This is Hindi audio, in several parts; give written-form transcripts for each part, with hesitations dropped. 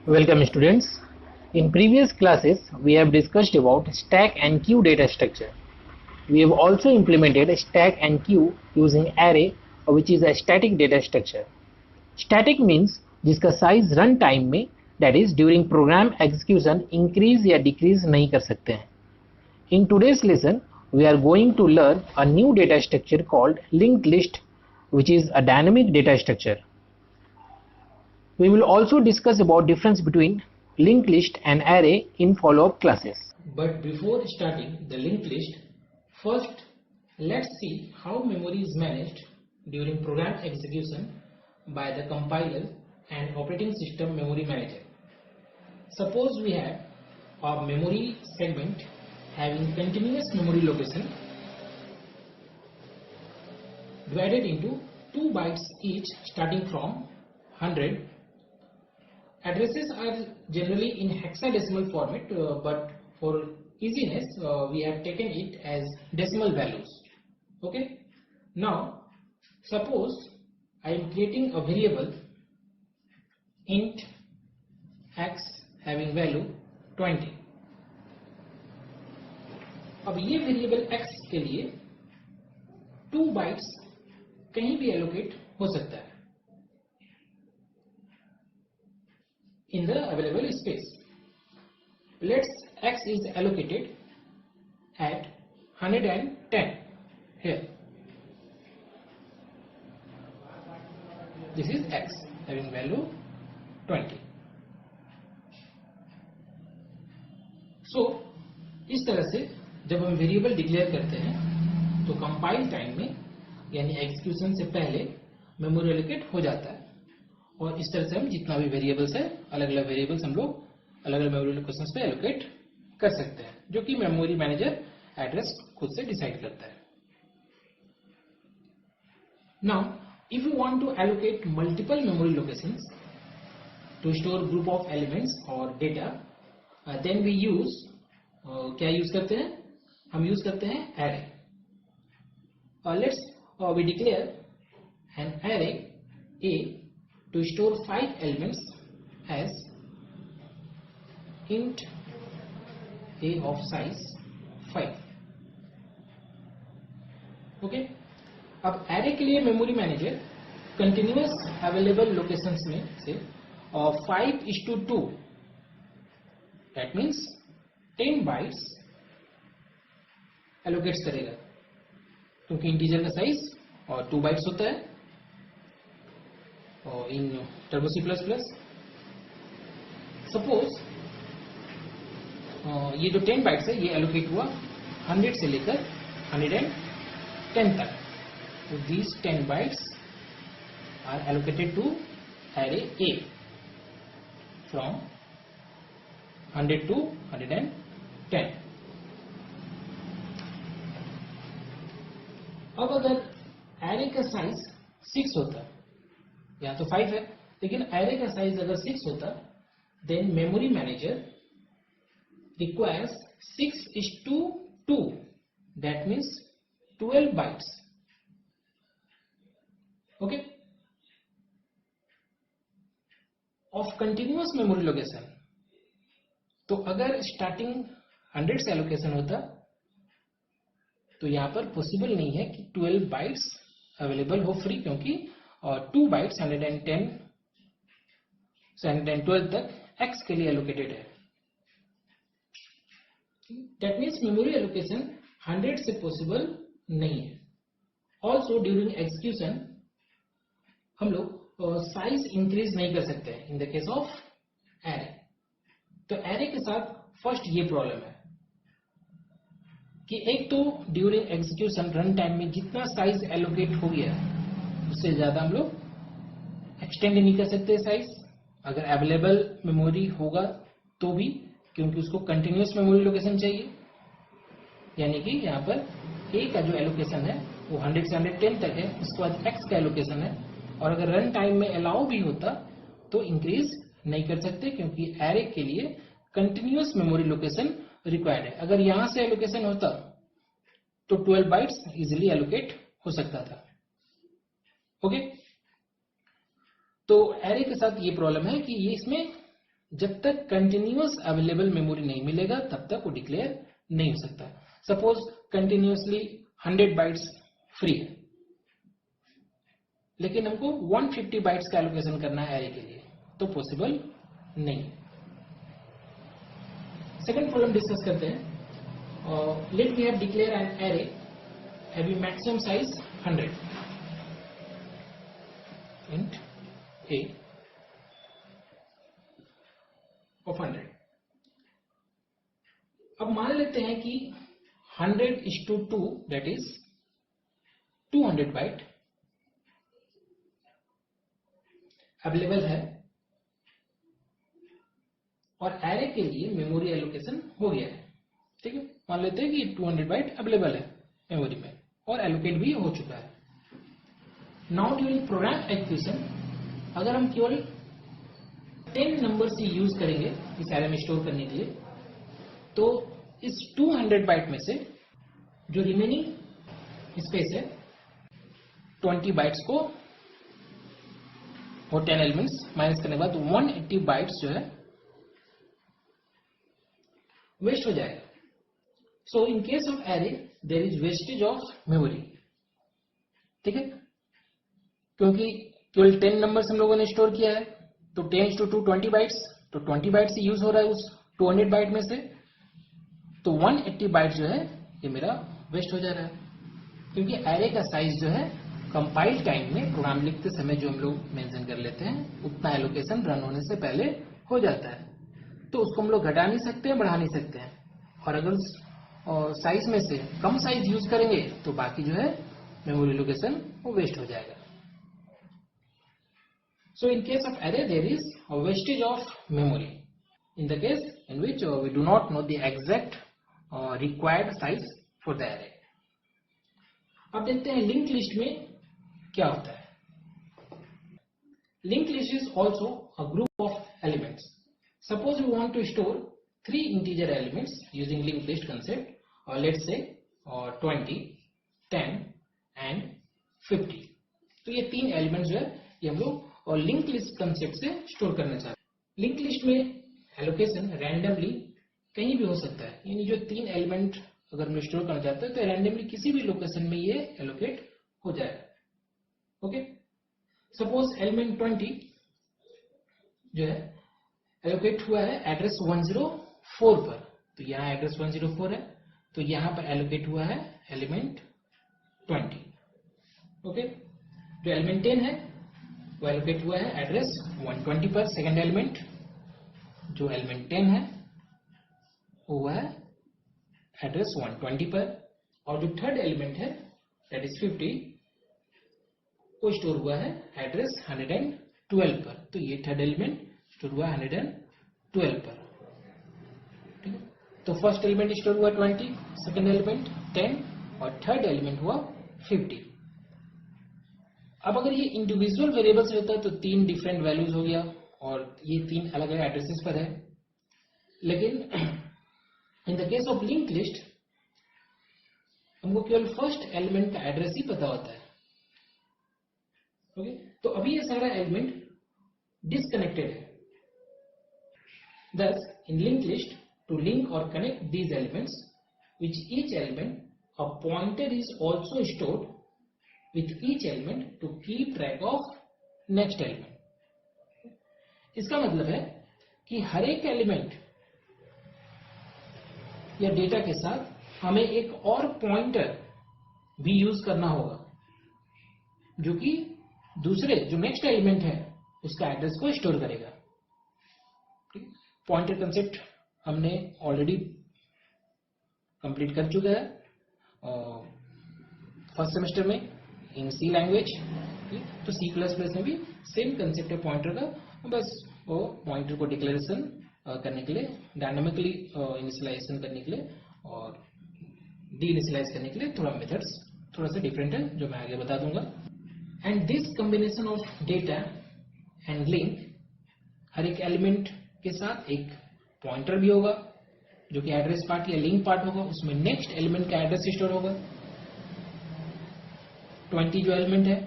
Welcome students. In previous classes, we have discussed about stack and queue data structure. We have also implemented stack and queue using array, which is a static data structure. Static means जिसका size run time में, that is during program execution, increase या decrease नहीं कर सकते हैं. In today's lesson, we are going to learn a new data structure called linked list, which is a dynamic data structure. We will also discuss about difference between linked list and array in follow-up classes. But before starting the linked list, first let's see how memory is managed during program execution by the compiler and operating system memory manager. Suppose we have a memory segment having continuous memory location divided into 2 bytes each starting from 100. Addresses are generally in hexadecimal format, but for easiness we have taken it as decimal values. Okay. Now suppose I am creating a variable int x having value 20. अब ये वेरिएबल x के लिए 2 bytes कहीं भी allocate हो सकता है in the available space. Let's x is allocated at 110 here. This is x having value 20. So इस तरह से जब हम वेरिएबल डिक्लेयर करते हैं तो कंपाइल टाइम में यानी एग्जीक्यूशन से पहले मेमोरी एलोकेट हो जाता है और इस तरह से हम जितना भी वेरिएबल्स है अलग अलग वेरिएबल्स हम लोग अलग अलग मेमोरी लोकेशंस पे एलोकेट कर सकते हैं जो कि मेमोरी मैनेजर एड्रेस खुद से डिसाइड करता है. Now if you want to allocate multiple memory locations to store group of elements और डेटा देन वी यूज क्या यूज करते हैं हम यूज करते हैं array. Let's we declare an array A to store 5 elements as int a of size 5. Okay. अब एरे के लिए memory manager continuous available locations में से 5:2 दैट मीन्स 10 बाइट्स एलोकेट्स करेगा क्योंकि इंटीजर का साइज और 2 बाइट्स होता है in Turbo C++. Suppose ये जो 10 बाइट्स है ये एलोकेट हुआ 100 से लेकर 110 तक. So these 10 bytes are allocated to array A from 100 to 110. अब अगर array का साइज 6 होता, यहाँ तो 5 है लेकिन एरे का साइज अगर 6 होता then memory manager requires 6:2 that means 12 bytes. Okay. Of continuous memory location. तो अगर स्टार्टिंग 100 से एलोकेशन होता तो यहां पर पॉसिबल नहीं है कि 12 बाइट्स अवेलेबल हो फ्री क्योंकि और 2 बाइट्स 110 से 112 तक x के लिए एलोकेटेड है. दैट मीन्स मेमोरी एलोकेशन 100 से पॉसिबल नहीं है. ऑल्सो ड्यूरिंग एग्जीक्यूशन हम लोग साइज इंक्रीज नहीं कर सकते in the case of array. तो एरे के साथ फर्स्ट ये प्रॉब्लम है कि एक तो ड्यूरिंग एग्जीक्यूशन रन टाइम में जितना साइज एलोकेट हो गया उससे ज्यादा हम लोग एक्सटेंड नहीं कर सकते साइज अगर अवेलेबल मेमोरी होगा तो भी क्योंकि उसको कंटिन्यूअस मेमोरी लोकेशन चाहिए. यानी कि यहाँ पर A का जो एलोकेशन है वो 100 से 110 तक है, उसके बाद X का एलोकेशन है और अगर रन टाइम में अलाउ भी होता तो इंक्रीज नहीं कर सकते क्योंकि एरे के लिए कंटिन्यूअस मेमोरी लोकेशन रिक्वायर्ड है. अगर यहां से एलोकेशन होता तो 12 बाइट्स इजिली एलोकेट हो सकता था. ओके. तो एरे के साथ ये प्रॉब्लम है कि ये इसमें जब तक कंटिन्यूअस अवेलेबल मेमोरी नहीं मिलेगा तब तक वो डिक्लेयर नहीं हो सकता। सपोज कंटिन्यूअसली 100 बाइट्स फ्री है, लेकिन हमको 150 बाइट्स का एलोकेशन करना है एरे के लिए, तो पॉसिबल नहीं। सेकंड प्रॉब्लम डिस्कस करते हैं। Let we have declare an array having maximum size 100 int a of 100। अब मान लेते हैं कि 100:2 दैट इज 200 बाइट अवेलेबल है और एरे के लिए मेमोरी एलोकेशन हो गया है। ठीक है, मान लेते हैं कि 200 बाइट अवेलेबल है मेमोरी में और एलोकेट भी हो चुका है। नाउ ड्यूरिंग प्रोग्राम एग्जीक्यूशन अगर हम केवल 10 नंबर से यूज करेंगे इस एरे में स्टोर करने के लिए, तो इस 200 बाइट में से जो रिमेनिंग स्पेस है 20 बाइट्स को और 10 एलिमेंट्स माइनस करने के बाद 180 बाइट्स जो है वेस्ट हो जाएगा। So in case of array there is wastage of memory. ठीक है, क्योंकि केवल 10 नंबर्स हम लोगों ने स्टोर किया है, तो 10:2 20 बाइट्स, तो 20 बाइट्स ही यूज हो रहा है उस 200 बाइट में से, तो 180 बाइट जो है ये मेरा वेस्ट हो जा रहा है। क्योंकि एरे का साइज जो है कंपाइल टाइम में प्रोग्राम लिखते समय जो हम लोग मेंशन कर लेते हैं उतना एलोकेशन रन होने से पहले हो जाता है, तो उसको हम लोग घटा नहीं सकते हैं, बढ़ा नहीं सकते हैं। और अगर साइज में से कम साइज यूज करेंगे तो बाकी जो है मेमोरी एलोकेशन वो वेस्ट हो जाएगा। So in case of array there is a wastage of memory in the case in which we do not know the exact required size for the array। अब देखते हैं linked list में क्या होता है। Linked list is also a group of elements। Suppose we want to store 3 integer elements using linked list concept, or let's say 20, 10 and 50। तो ये 3 एलिमेंट्स जो है ये हम लोग और लिंक लिस्ट कंसेप्ट से स्टोर करना चाहते हैं। लिंक लिस्ट में एलोकेशन रैंडमली कहीं भी हो सकता है, यानी जो 3 एलिमेंट अगर हम स्टोर करना चाहते हैं तो रैंडमली किसी भी लोकेशन में ये एलोकेट हो जाएगा। ओके, सपोज एलिमेंट 20 जो है एलोकेट हुआ है एड्रेस 104 पर, तो यहाँ एड्रेस 104 है, तो यहाँ पर एलोकेट हुआ है एलिमेंट 20। ओके, जो एलिमेंट 10 है वो एलोकेट हुआ है एड्रेस 120 पर, सेकंड एलिमेंट जो एलिमेंट 10 है वो हुआ है एड्रेस 120 पर, और जो थर्ड एलिमेंट है दैट इज 50 वो स्टोर हुआ है एड्रेस 112 पर, तो ये थर्ड एलिमेंट स्टोर हुआ 112 पर। ठीक है, तो फर्स्ट एलिमेंट स्टोर हुआ 20, सेकंड एलिमेंट 10 और थर्ड एलिमेंट हुआ 50। अब अगर ये इंडिविजुअल वेरिएबल्स रहता है तो 3 डिफरेंट वैल्यूज हो गया और ये 3 अलग अलग एड्रेसेस पर है। लेकिन in the case of link list हमको केवल फर्स्ट एलिमेंट का एड्रेस ही पता होता है। ओके, तो अभी ये सारा एलिमेंट डिस्कनेक्टेड है। Thus in linked list to link or connect these elements which each element a pointer is also stored with each element to keep track of next element। इसका मतलब है कि हर एक एलिमेंट या डेटा के साथ हमें एक और पॉइंटर भी यूज करना होगा जो कि दूसरे जो नेक्स्ट एलिमेंट है उसका एड्रेस को स्टोर करेगा। पॉइंटर कंसेप्ट हमने ऑलरेडी कंप्लीट कर चुका है फर्स्ट सेमेस्टर में इन सी लैंग्वेज। तो सी प्लस प्लस में भी सेम कंसेप्ट है पॉइंटर का, बस वो पॉइंटर को डिक्लेरेशन करने के लिए, डायनामिकली इनिशियलाइजेशन करने के लिए और डी इनिशियलाइज करने के लिए थोड़ा मेथड्स थोड़ा सा डिफरेंट है जो मैं आगे बता दूंगा। And this combination of data and link, हर एक एलिमेंट के साथ एक पॉइंटर भी होगा जो कि एड्रेस पार्ट या लिंक पार्ट होगा, उसमें नेक्स्ट एलिमेंट का एड्रेस स्टोर होगा। 20 जो एलिमेंट है,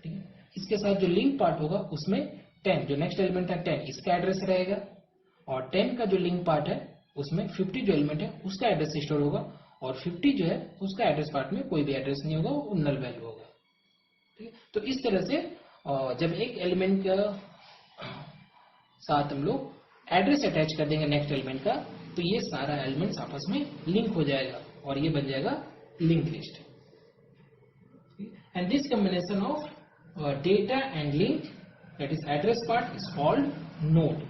ठीक है, इसके साथ जो लिंक पार्ट होगा उसमें 10 जो नेक्स्ट एलिमेंट है 10 इसका एड्रेस रहेगा। और 10 का जो लिंक पार्ट है उसमें 50 जो एलिमेंट है उसका एड्रेस स्टोर होगा, और 50 जो है उसका एड्रेस पार्ट में कोई भी एड्रेस नहीं होगा, वो नल वैल्यू होगा। ठीक है, तो इस तरह से जब एक एलिमेंट का साथ हम लोग एड्रेस अटैच कर देंगे नेक्स्ट एलिमेंट का, तो ये सारा एलिमेंट्स आपस में लिंक हो जाएगा और ये बन जाएगा link list. And this combination of data and link, that is address part, is called node.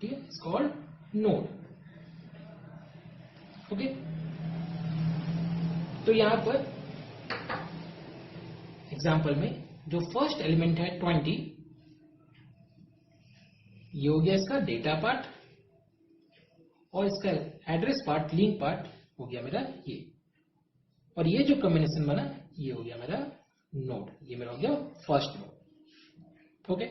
ठीक है, इज कॉल्ड नोड। ओके, तो यहां पर एग्जाम्पल में जो फर्स्ट एलिमेंट है 20, ये हो गया इसका डेटा पार्ट, और इसका एड्रेस पार्ट, लिंक पार्ट हो गया मेरा ये, और ये जो कॉम्बिनेशन बना ये हो गया मेरा नोड, ये मेरा हो गया फर्स्ट नोड। ओके,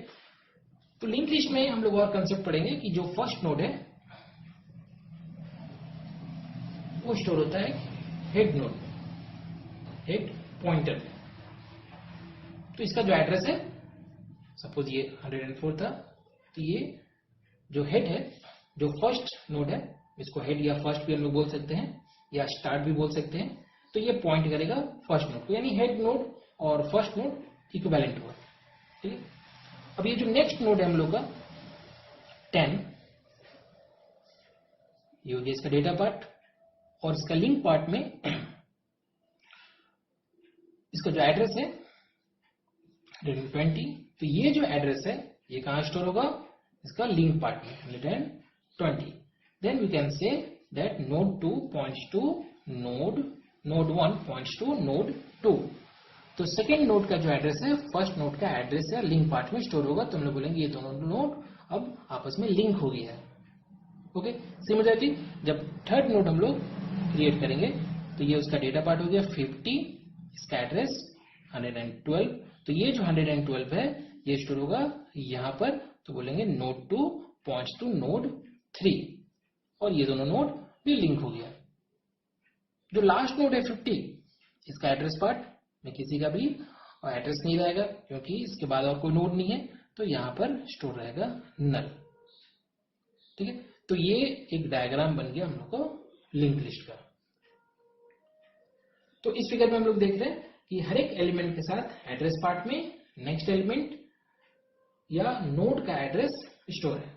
तो लिंक लिस्ट में हम लोग और कंसेप्ट पढ़ेंगे कि जो फर्स्ट नोड है वो स्टोर होता है हेड नोड, हेड पॉइंटर में। तो इसका जो एड्रेस है, सपोज ये 104 था, तो ये जो हेड है, जो फर्स्ट नोड है, इसको हेड या फर्स्ट भी हम लोग बोल सकते हैं या स्टार्ट भी बोल सकते हैं, तो ये पॉइंट करेगा फर्स्ट नोड को, यानी हेड नोड और फर्स्ट नोड इक्विवेलेंट हुआ। ठीक है, अब ये जो नेक्स्ट नोड है हम लोग का 10, ये हो गया इसका डेटा पार्ट, और इसका लिंक पार्ट में इसका जो एड्रेस है 120, तो ये जो एड्रेस है ये कहां स्टोर होगा, इसका लिंक पार्ट में 120। Then we can say that node 2 points to node 1 points to node 2। तो सेकेंड नोड का जो एड्रेस है फर्स्ट नोड का एड्रेस है लिंक पार्ट में स्टोर होगा, तो हम लोग बोलेंगे ये दोनों नोड अब आपस में लिंक हो गया है। ओके, सिमिलरली जब थर्ड नोड हम लोग क्रिएट करेंगे, तो ये उसका डेटा पार्ट हो गया 50, इसका एड्रेस 112, तो ये जो 112 है ये स्टोर होगा यहां पर, तो बोलेंगे नोड 2 पॉइंट्स टू नोड 3, और ये दोनों नोड भी लिंक हो गया। जो लास्ट नोड है 50, इसका एड्रेस पार्ट में किसी का भी एड्रेस नहीं रहेगा, क्योंकि इसके बाद और कोई नोड नहीं है, तो यहां पर स्टोर रहेगा नल। ठीक है, तो ये एक डायग्राम बन गया हम लोग को लिंक लिस्ट का। तो इस फिगर में हम लोग देख रहे हैं कि हर एक एलिमेंट के साथ एड्रेस पार्ट में नेक्स्ट एलिमेंट या नोड का एड्रेस स्टोर है।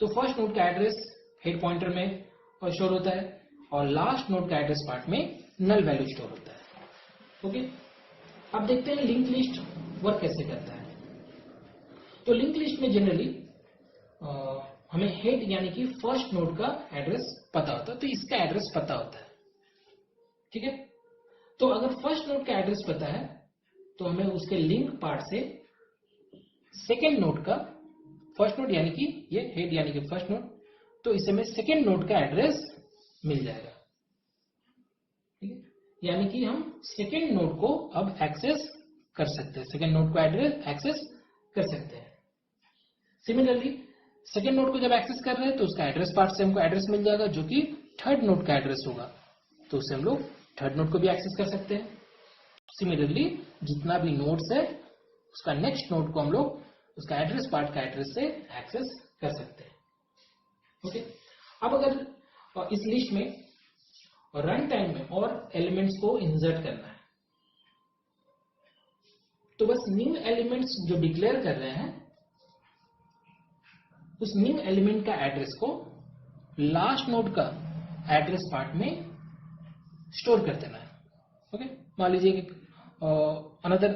तो फर्स्ट नोड का एड्रेस हेड पॉइंटर में स्टोर होता है, और लास्ट नोड का एड्रेस पार्ट में नल वैल्यू स्टोर होता है। ओके, अब देखते हैं लिंक लिस्ट वर्क कैसे करता है। तो लिंक लिस्ट में जनरली हमें हेड यानी कि फर्स्ट नोड का एड्रेस पता होता है, तो इसका एड्रेस पता होता है। ठीक है, तो अगर फर्स्ट नोड का एड्रेस पता है तो हमें उसके लिंक पार्ट से सेकेंड नोड का, फर्स्ट नोड यानी कि ये हेड यानी कि फर्स्ट नोड, तो इसे में सेकेंड नोड का एड्रेस मिल जाएगा। ठीक है, यानी कि हम सेकेंड नोड को अब एक्सेस कर सकते हैं, सेकेंड नोड को एड्रेस एक्सेस कर सकते हैं। सिमिलरली सेकेंड नोड को जब एक्सेस कर रहे हैं तो उसका एड्रेस पार्ट से हमको एड्रेस मिल जाएगा जो कि थर्ड नोड का एड्रेस होगा, तो उससे हम लोग थर्ड नोड को भी एक्सेस कर सकते हैं। सिमिलरली जितना भी नोड्स है उसका नेक्स्ट नोड को हम लोग उसका एड्रेस पार्ट का एड्रेस से एक्सेस कर सकते हैं। ओके, अब अगर इस लिस्ट में रन टाइम में और एलिमेंट्स को इंसर्ट करना है, तो बस न्यू एलिमेंट्स जो डिक्लेयर कर रहे हैं उस न्यू एलिमेंट का एड्रेस को लास्ट नोड का एड्रेस पार्ट में स्टोर कर देना है। ओके, मान लीजिए कि अनदर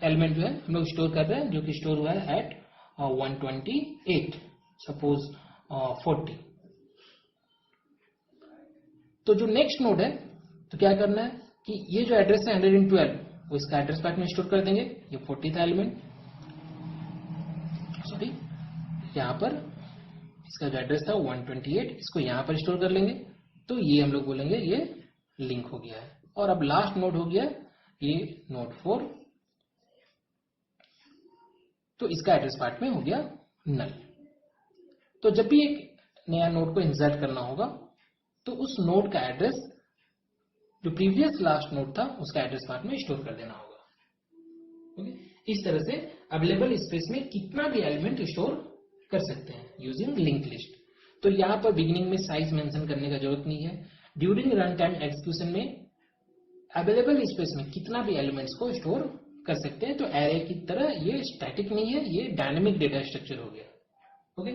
एलिमेंट जो है हम लोग स्टोर कर रहे हैं जो कि स्टोर हुआ है एट 128, सपोज 40। तो जो नेक्स्ट नोड है तो क्या करना है कि ये जो एड्रेस है 112 वो इसका एड्रेस पार्ट में स्टोर कर देंगे, ये 40 था एलिमेंट, सॉरी यहाँ पर इसका जो एड्रेस था 128, इसको यहाँ पर स्टोर कर लेंगे, तो ये हम लोग बोलेंगे ये लिंक हो गया है। और अब लास्ट नोड हो गया ये नोड 4, तो इसका एड्रेस पार्ट में हो गया नल। तो जब भी एक नया नोड को इंसर्ट करना होगा तो उस नोड का एड्रेस जो प्रीवियस लास्ट नोड था उसका एड्रेस पार्ट में स्टोर कर देना होगा। ओके, इस तरह से अवेलेबल स्पेस में कितना भी एलिमेंट स्टोर कर सकते हैं यूजिंग लिंक लिस्ट। तो यहाँ पर बिगिनिंग में साइज मेंशन करने का जरूरत नहीं है। ड्यूरिंग रन टाइम एग्जीक्यूशन में अवेलेबल स्पेस में कितना भी एलिमेंट्स को स्टोर कर सकते हैं। तो एरे की तरह ये स्टैटिक नहीं है, ये डायनेमिक डेटा स्ट्रक्चर हो गया। ओके,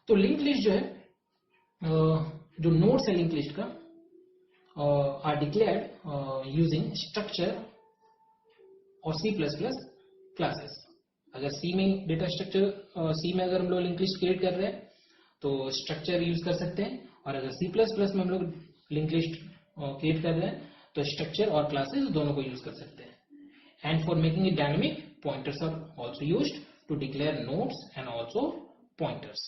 तो लिंक लिस्ट जो है, जो नोड्स है लिंक लिस्ट का आर डिक्लेयर्ड यूजिंग स्ट्रक्चर और C++ क्लासेस। अगर सी में डेटा स्ट्रक्चर, सी में अगर हम लोग लिंक लिस्ट क्रिएट कर रहे हैं तो स्ट्रक्चर यूज कर सकते हैं, और अगर C++ में हम लोग लिंक लिस्ट क्रिएट कर रहे हैं तो स्ट्रक्चर और क्लासेस दोनों को यूज कर सकते हैं। And for making it dynamic, pointers are also used to declare nodes and also pointers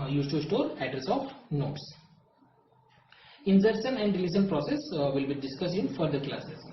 used to store address of nodes. Insertion and deletion process will be discussed in further classes.